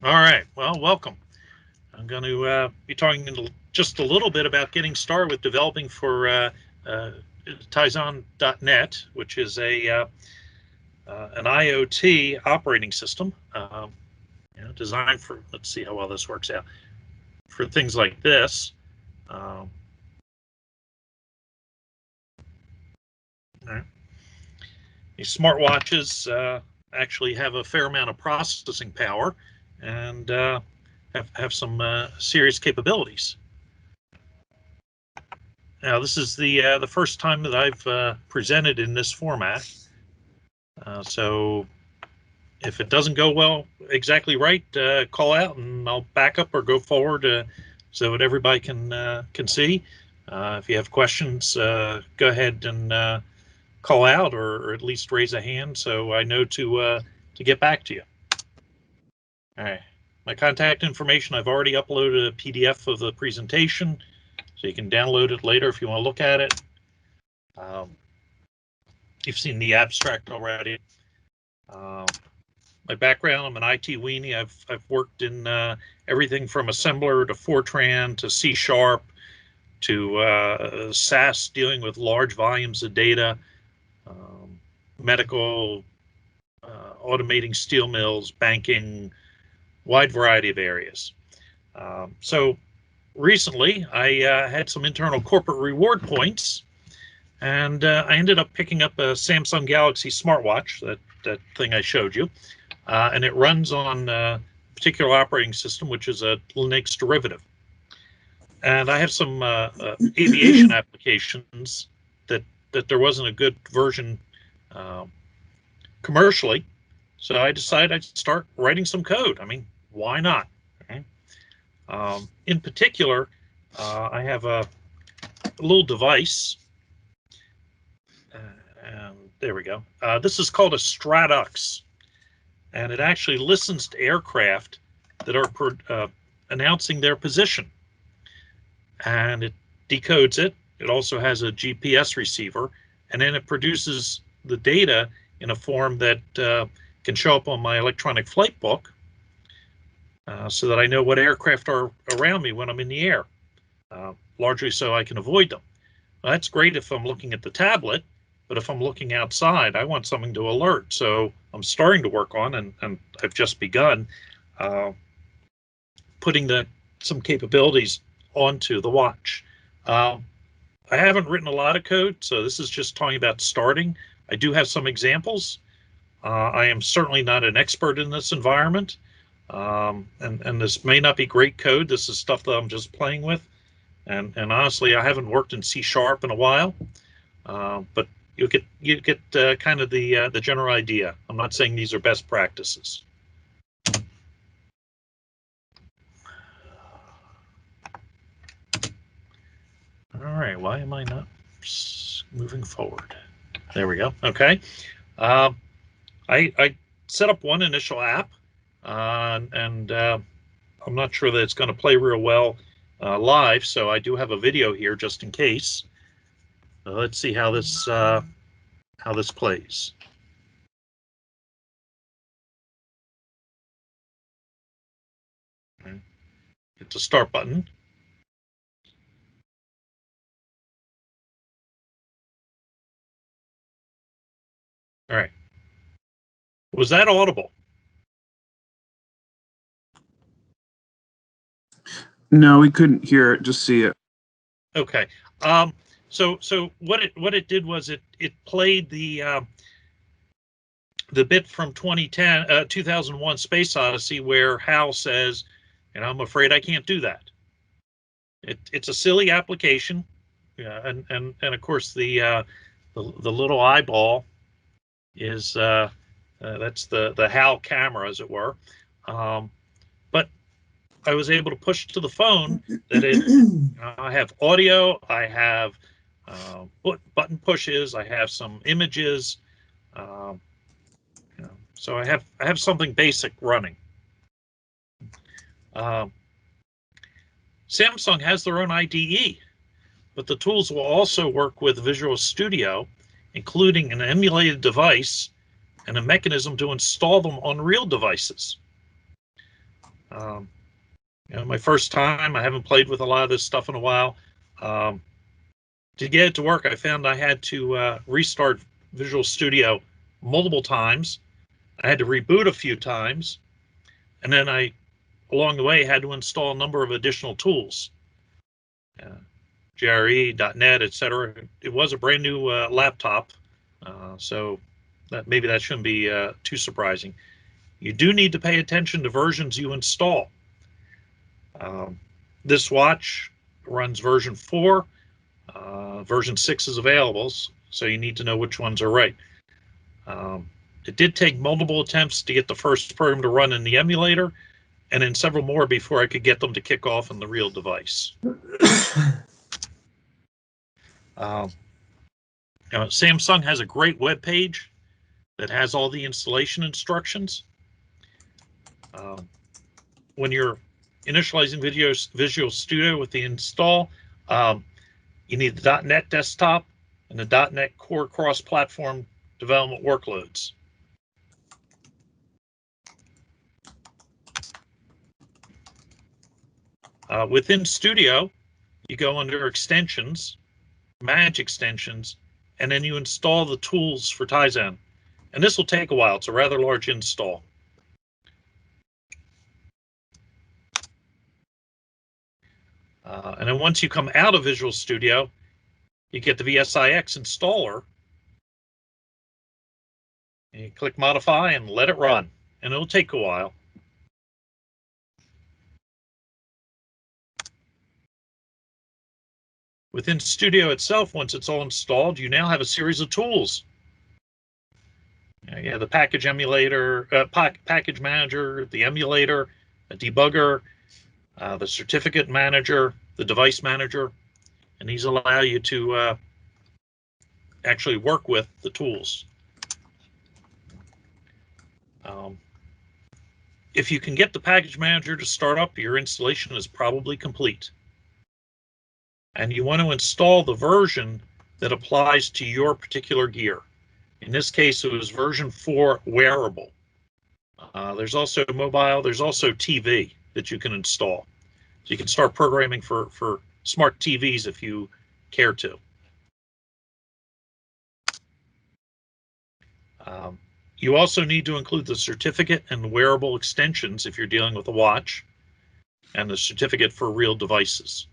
All right, well, welcome. I'm going to be talking just a little bit about getting started with developing for Tizen.net, which is an IoT operating system designed for, let's see how well this works out, for things like this. Right. These smartwatches actually have a fair amount of processing power and have some serious capabilities. Now, this is the first time that I've presented in this format, so if it doesn't go well exactly right, call out and I'll back up or go forward so that everybody can see. If you have questions, go ahead and call out or at least raise a hand so I know to get back to you. All right, my contact information, I've already uploaded a PDF of the presentation, so you can download it later if you want to look at it. You've seen the abstract already. My background, I'm an IT weenie. I've worked in everything from assembler to Fortran to C# to SAS, dealing with large volumes of data, medical, automating steel mills, banking, wide variety of areas. So recently, I had some internal corporate reward points, and I ended up picking up a Samsung Galaxy smartwatch, that thing I showed you, and it runs on a particular operating system, which is a Linux derivative. And I have some aviation applications that there wasn't a good version commercially, so I decided I'd start writing some code. I mean, why not? Okay. In particular, I have a little device, and there we go. This is called a Stratux, and it actually listens to aircraft that are announcing their position, and it decodes it. It also has a GPS receiver, and then it produces the data in a form that can show up on my electronic flight book, so that I know what aircraft are around me when I'm in the air, largely so I can avoid them. Well, that's great if I'm looking at the tablet, but if I'm looking outside, I want something to alert. So I'm starting to work on, and I've just begun putting some capabilities onto the watch. I haven't written a lot of code, so this is just talking about starting. I do have some examples. I am certainly not an expert in this environment, and this may not be great code. This is stuff that I'm just playing with, and honestly, I haven't worked in C# in a while, but you get kind of the general idea. I'm not saying these are best practices. All right, why am I not moving forward? There we go. Okay. I set up one initial app, and I'm not sure that it's going to play real well live, so I do have a video here just in case. Let's see how this plays. Okay. Hit the start button. All right. Was that audible? No, we couldn't hear it, just see it. Okay. So what it did was it played the bit from 2001 Space Odyssey where Hal says, and I'm afraid I can't do that. It's a silly application, and of course the little eyeball is that's the HAL camera, as it were. But I was able to push to the phone that I have audio, I have button pushes, I have some images, so I have something basic running. Samsung has their own IDE, but the tools will also work with Visual Studio, including an emulated device and a mechanism to install them on real devices. My first time, I haven't played with a lot of this stuff in a while. To get it to work, I found I had to restart Visual Studio multiple times. I had to reboot a few times, and then along the way, had to install a number of additional tools, JRE, .NET, etc. It was a brand new laptop, so maybe that shouldn't be too surprising. You do need to pay attention to versions you install. This watch runs version 4. Version 6 is available, so you need to know which ones are right. It did take multiple attempts to get the first program to run in the emulator, and then several more before I could get them to kick off on the real device. Samsung has a great web page that has all the installation instructions. When you're initializing Visual Studio with the install, you need the .NET desktop and the .NET Core cross-platform development workloads. Within Studio, you go under Extensions, Manage Extensions, and then you install the tools for Tizen. And this will take a while. It's a rather large install. And then once you come out of Visual Studio, you get the VSIX installer. And you click Modify and let it run. And it'll take a while. Within Studio itself, once it's all installed, you now have a series of tools. You have the package emulator, package manager, the emulator, a debugger, the certificate manager, the device manager, and these allow you to actually work with the tools. If you can get the package manager to start up, your installation is probably complete. And you want to install the version that applies to your particular gear. In this case, it was version 4 wearable. There's also mobile, there's also TV that you can install. So you can start programming for smart TVs if you care to. You also need to include the certificate and wearable extensions if you're dealing with a watch, and the certificate for real devices.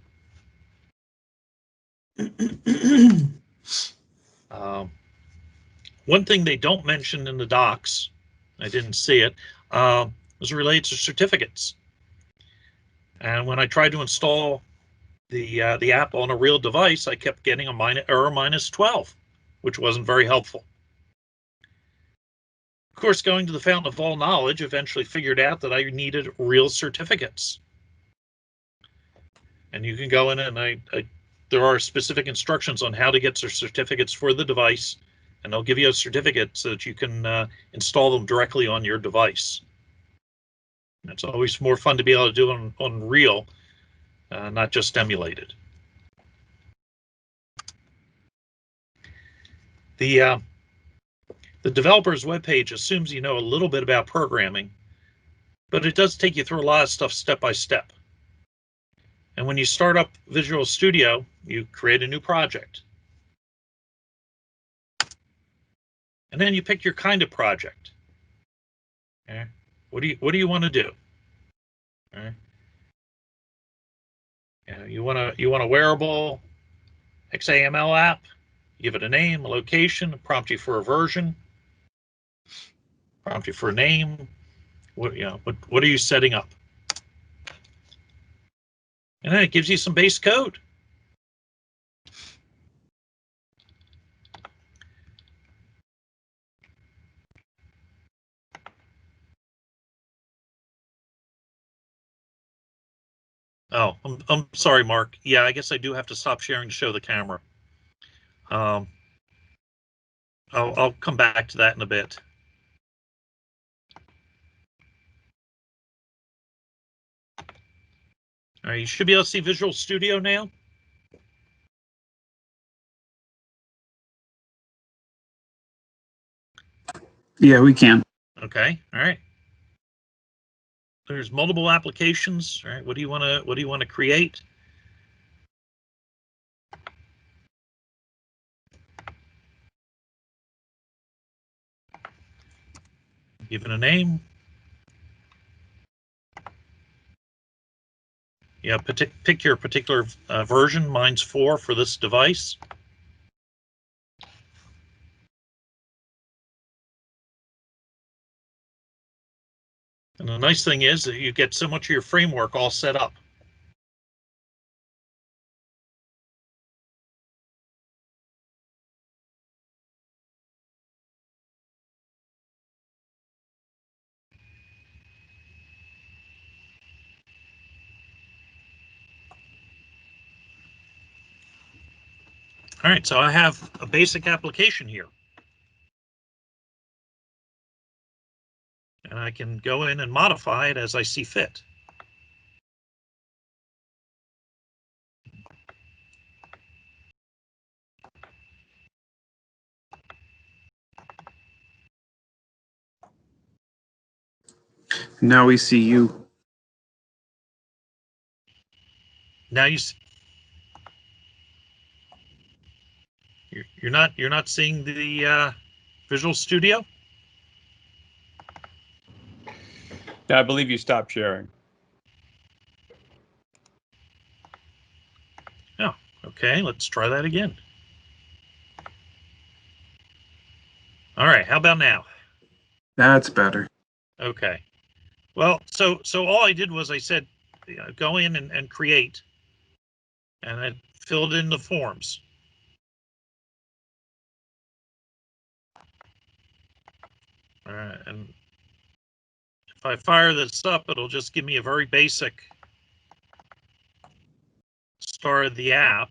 One thing they don't mention in the docs, I didn't see it, was related to certificates. And when I tried to install the app on a real device, I kept getting a error -12, which wasn't very helpful. Of course, going to the fountain of all knowledge, eventually figured out that I needed real certificates. And you can go in and there are specific instructions on how to get certificates for the device, and they'll give you a certificate so that you can install them directly on your device. It's always more fun to be able to do it on real, not just emulated. The developer's webpage assumes you know a little bit about programming, but it does take you through a lot of stuff step by step. And when you start up Visual Studio, you create a new project. And then you pick your kind of project. Okay. What do you want to do? Okay. You want a wearable XAML app, give it a name, a location, prompt you for a version, prompt you for a name. What are you setting up? And then it gives you some base code. Oh, I'm sorry, Mark. Yeah, I guess I do have to stop sharing to show the camera. I'll come back to that in a bit. All right, you should be able to see Visual Studio now. Yeah, we can. Okay, all right. there's multiple applications, right? What do you want to create? Give it a name. Yeah, pick your particular version. Mine's 4 for this device. And the nice thing is that you get so much of your framework all set up. All right, so I have a basic application here. And I can go in and modify it as I see fit. Now we see you. Now you're not seeing the Visual Studio. I believe you stopped sharing. Oh, okay, let's try that again. All right, how about now? That's better. Okay. Well, so all I did was I said, go in and create, and I filled in the forms. All right, and if I fire this up, it'll just give me a very basic start of the app.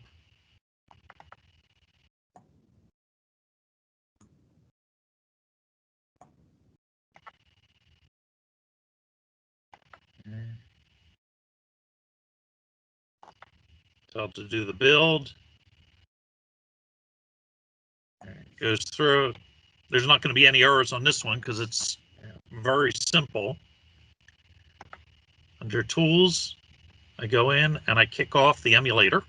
Tell it to do the build. It goes through. There's not going to be any errors on this one because it's very simple. Under Tools, I go in and I kick off the emulator.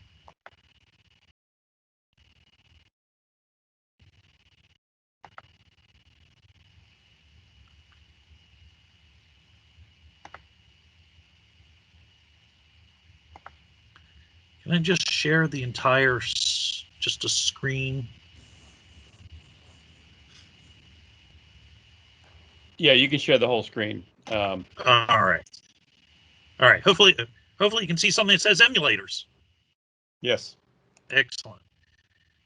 Can I just share the entire, just a screen? Yeah, you can share the whole screen. All right. All right. Hopefully you can see something that says emulators. Yes. Excellent.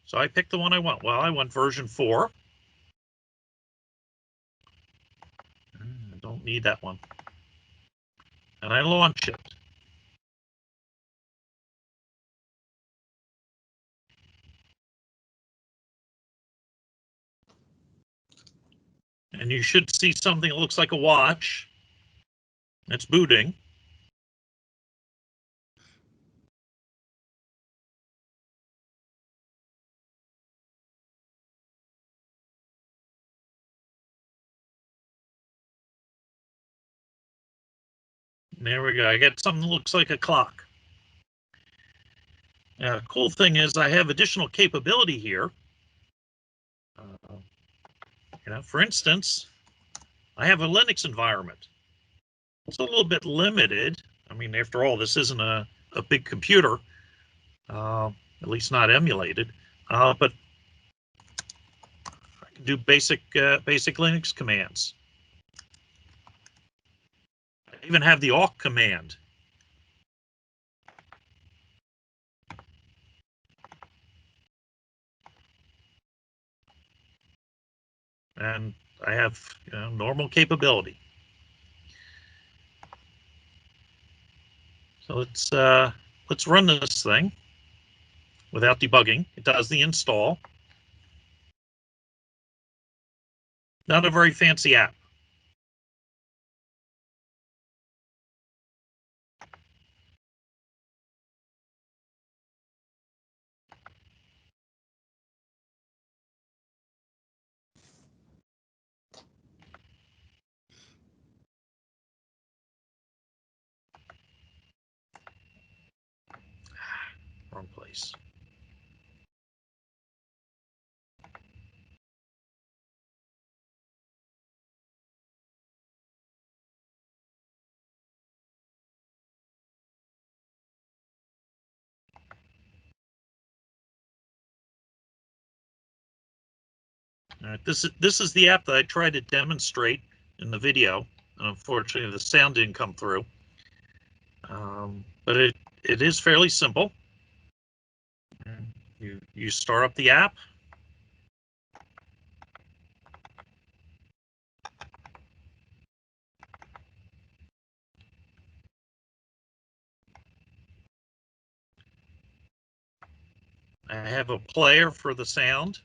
So I picked the one I want. Well, I want version 4. I don't need that one. And I launch it. And you should see something that looks like a watch. It's booting. There we go. I get something that looks like a clock. Now, the cool thing is I have additional capability here. For instance, I have a Linux environment. It's a little bit limited. I mean, after all, this isn't a big computer, at least not emulated. But I can do basic Linux commands. I even have the awk command. And I have normal capability. So let's run this thing without debugging. It does the install. Not a very fancy app. device. All right, this is the app that I tried to demonstrate in the video. Unfortunately, the sound didn't come through, but it is fairly simple. You start up the app. I have a player for the sound.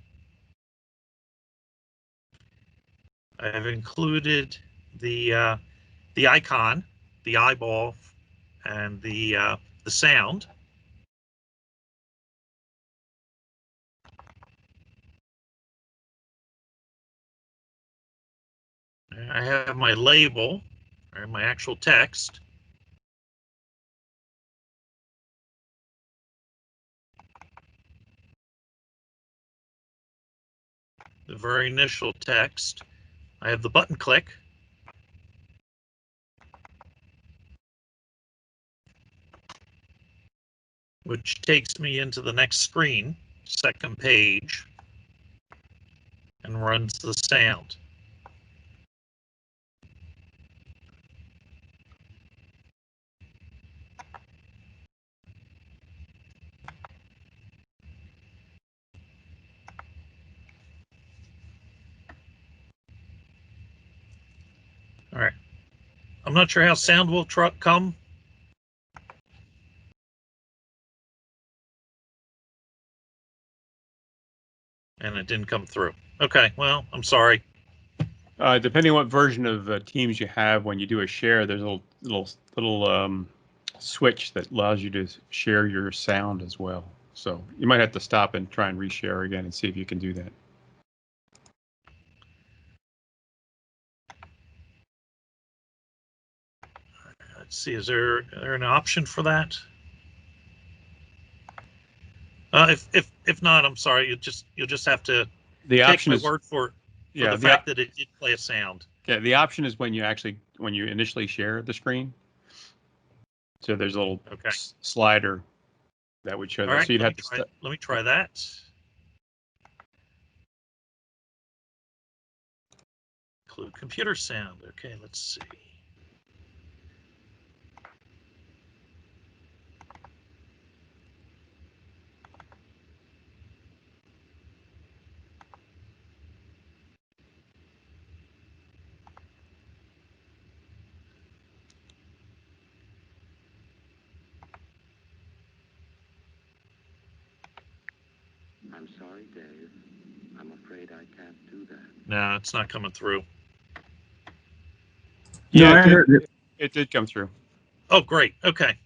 I have included the icon, the eyeball, and the sound. I have my label, or my actual text. The very initial text. I have the button click. Which takes me into the next screen, second page, and runs the sound. All right. I'm not sure how sound will come. And it didn't come through. Okay, well, I'm sorry. Depending on what version of Teams you have, when you do a share, there's a little switch that allows you to share your sound as well. So you might have to stop and try and reshare again and see if you can do that. Let's see, is there an option for that? If not, I'm sorry. You'll just have to take my word for the fact that it did play a sound. Yeah, the option is when you initially share the screen. So there's a little slider that would show that. Right, so you'd have to let me try that. Include computer sound. Okay, let's see. I'm sorry, Dave. I'm afraid I can't do that. No, it's not coming through. Yeah, no, I heard it. It did come through. Oh, great. Okay.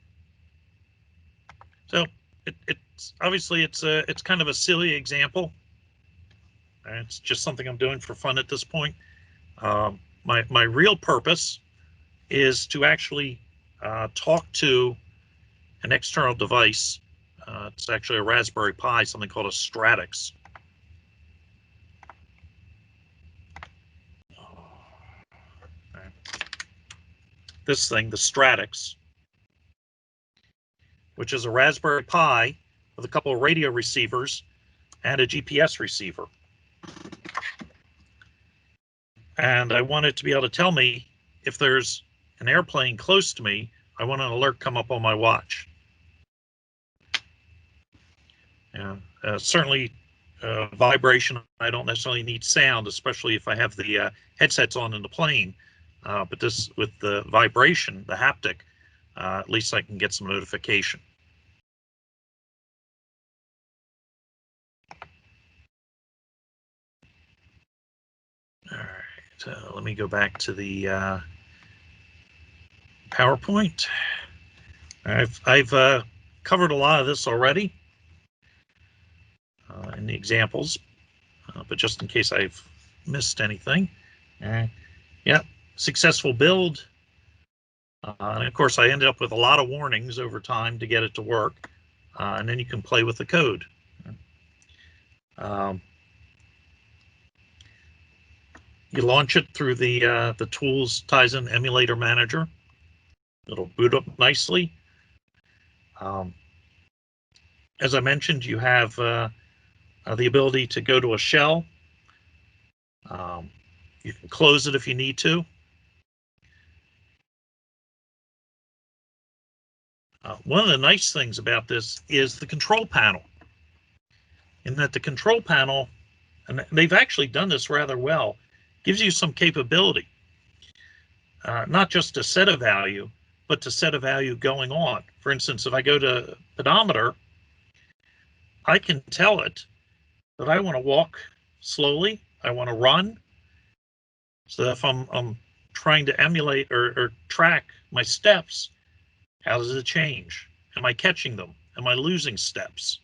So it's obviously it's kind of a silly example. It's just something I'm doing for fun at this point. My real purpose is to actually talk to an external device. It's actually a Raspberry Pi, something called a Stratix. This thing, the Stratix, which is a Raspberry Pi with a couple of radio receivers and a GPS receiver. And I want it to be able to tell me if there's an airplane close to me. I want an alert come up on my watch. Yeah, certainly vibration. I don't necessarily need sound, especially if I have the headsets on in the plane. But this, with the vibration, the haptic, at least I can get some notification. All right, let me go back to the PowerPoint. I've covered a lot of this already in the examples, but just in case I've missed anything. Yeah, successful build. And of course, I ended up with a lot of warnings over time to get it to work. and then you can play with the code. You launch it through the Tools Tizen Emulator Manager. It'll boot up nicely. As I mentioned, you have the ability to go to a shell. You can close it if you need to. One of the nice things about this is the control panel, in that the control panel, and they've actually done this rather well, gives you some capability, not just to set a value, but to set a value going on. For instance, if I go to pedometer, I can tell it that I want to walk slowly, I want to run. So if I'm trying to emulate or track my steps, how does it change? Am I catching them? Am I losing steps?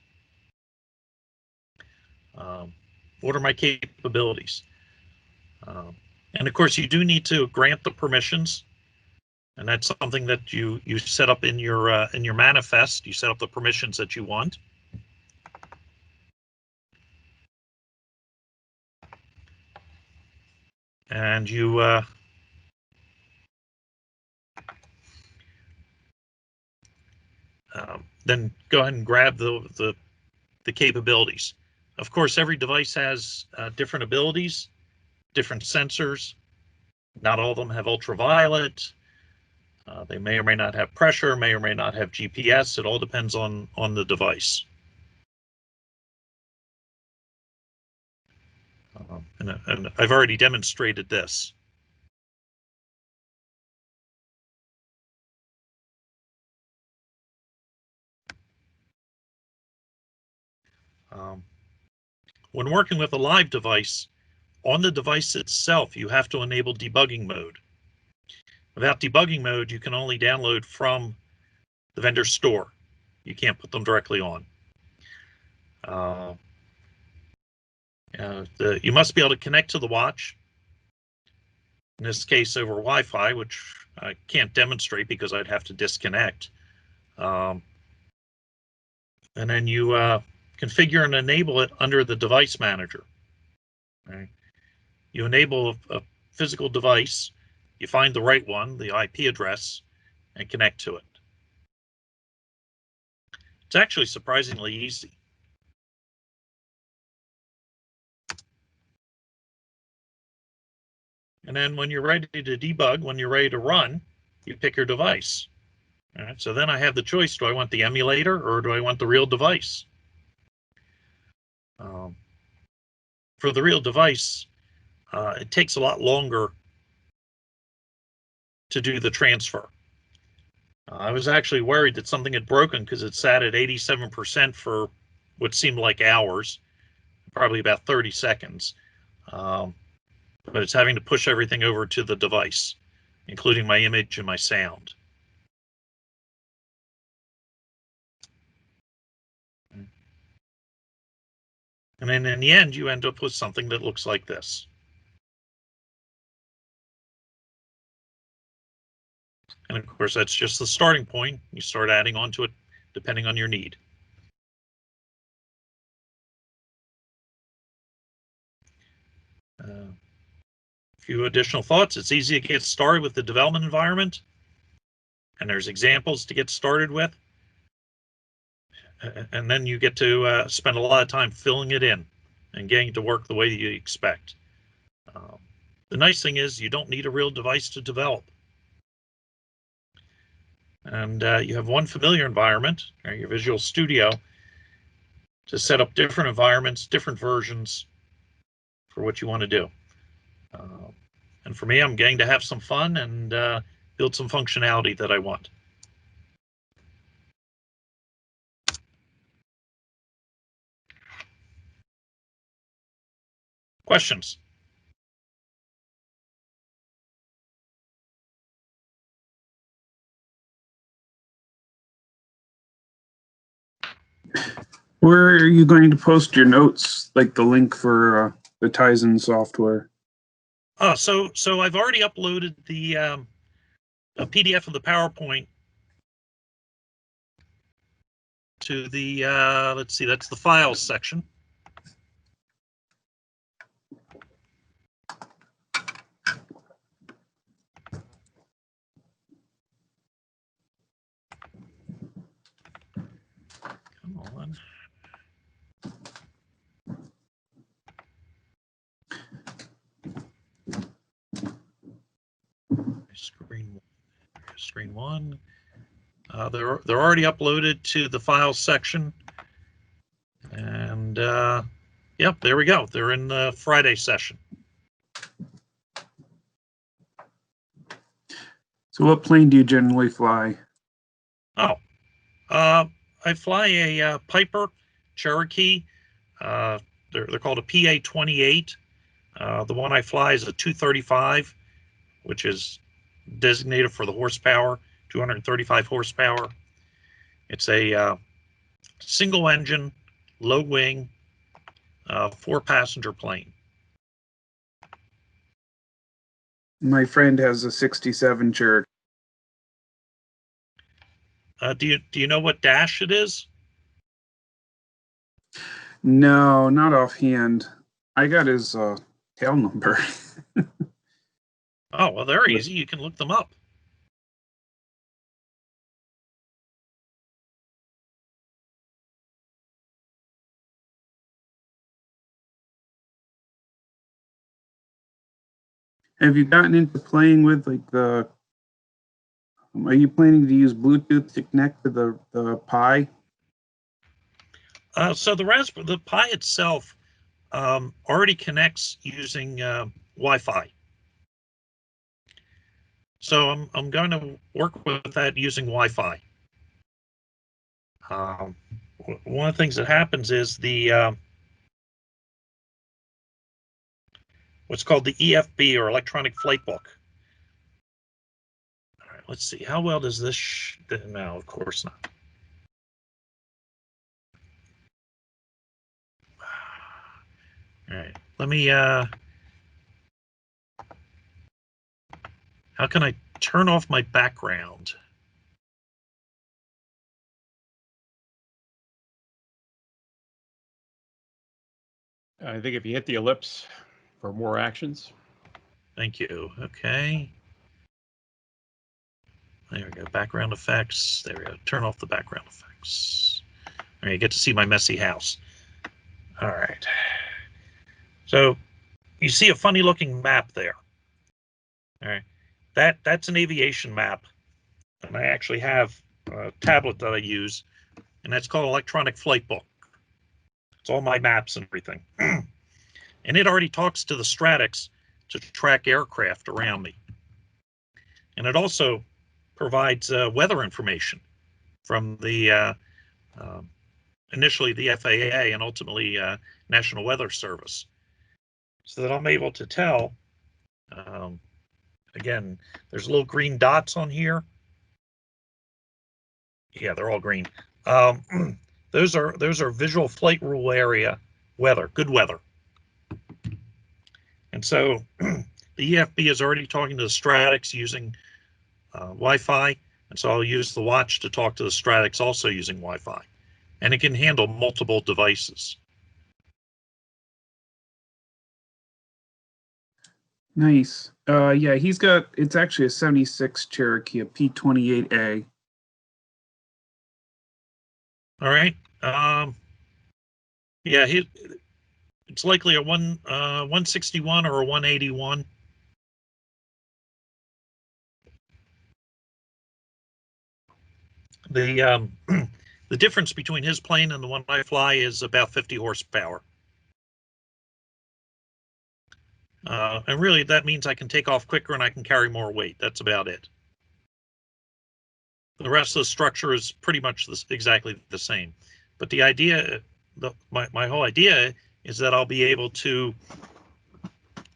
What are my capabilities? And of course, you do need to grant the permissions, and that's something that you set up in your manifest. You set up the permissions that you want. And you then go ahead and grab the capabilities. Of course, every device has different abilities, different sensors. Not all of them have ultraviolet. They may or may not have pressure, may or may not have GPS. It all depends on the device. And I've already demonstrated this. When working with a live device, on the device itself, you have to enable debugging mode. Without debugging mode, you can only download from the vendor store. You can't put them directly on. You must be able to connect to the watch, in this case over Wi-Fi, which I can't demonstrate because I'd have to disconnect. And then you configure and enable it under the device manager. Right? You enable a physical device, you find the right one, the IP address, and connect to it. It's actually surprisingly easy. And then when you're ready to debug, when you're ready to run, you pick your device. All right, so then I have the choice, do I want the emulator or do I want the real device? For the real device, it takes a lot longer to do the transfer. I was actually worried that something had broken because it sat at 87% for what seemed like hours, probably about 30 seconds. But it's having to push everything over to the device, including my image and my sound. And then in the end, you end up with something that looks like this. And of course, that's just the starting point. You start adding on to it depending on your need. A few additional thoughts. It's easy to get started with the development environment, and there's examples to get started with. And then you get to spend a lot of time filling it in and getting to work the way you expect. The nice thing is you don't need a real device to develop. And you have one familiar environment, your Visual Studio, to set up different environments, different versions for what you want to do. And for me, I'm getting to have some fun and build some functionality that I want. Questions? Where are you going to post your notes, like the link for the Tizen software? So I've already uploaded the a PDF of the PowerPoint to the, let's see, that's the files section. Come on. Screen one. They're already uploaded to the files section, and yep, there we go. They're in the Friday session. So what plane do you generally fly? Oh, I fly a Piper Cherokee. They're called a PA-28. The one I fly is a 235, which is designated for the horsepower, 235 horsepower. It's a single engine, low wing, 4-passenger plane. My friend has a 67 Cherokee. Do you know what dash it is? No, not offhand. I got his tail number. Oh, well, they're easy. You can look them up. Have you gotten into playing with like the? Are you planning to use Bluetooth to connect to the Pi? So the Pi itself already connects using Wi-Fi. So I'm going to work with that using Wi-Fi. One of the things that happens is the what's called the EFB, or electronic flight book. All right, let's see. How well does this? No, of course not. All right, let me. How can I turn off my background? I think if you hit the ellipse for more actions. Thank you. Okay. There we go. Background effects. There we go. Turn off the background effects. All right, you get to see my messy house. All right. So you see a funny looking map there. All right. That's an aviation map. And I actually have a tablet that I use, and that's called Electronic Flight Book. It's all my maps and everything. And it already talks to the Stratix to track aircraft around me. And it also provides weather information from the initially the FAA and ultimately National Weather Service, so that I'm able to tell. Again, there's little green dots on here. Yeah, they're all green. Those are visual flight rule area weather, good weather. And so the EFB is already talking to the Stratix using Wi-Fi, and so I'll use the watch to talk to the Stratix also using Wi-Fi, and it can handle multiple devices. Nice. Yeah, it's actually a 76 Cherokee, a P-28A. All right. Yeah, it's likely a 161 or a 181. The the difference between his plane and the one I fly is about 50 horsepower. And really, that means I can take off quicker and I can carry more weight. That's about it. The rest of the structure is pretty much exactly the same. But the idea, my whole idea is that I'll be able to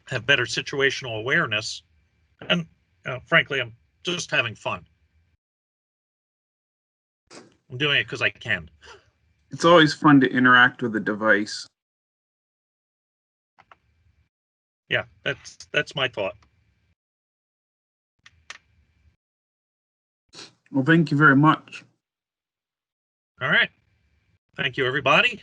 have better situational awareness. And frankly, I'm just having fun. I'm doing it because I can. It's always fun to interact with a device. Yeah, that's my thought. Well, thank you very much. All right. Thank you, everybody.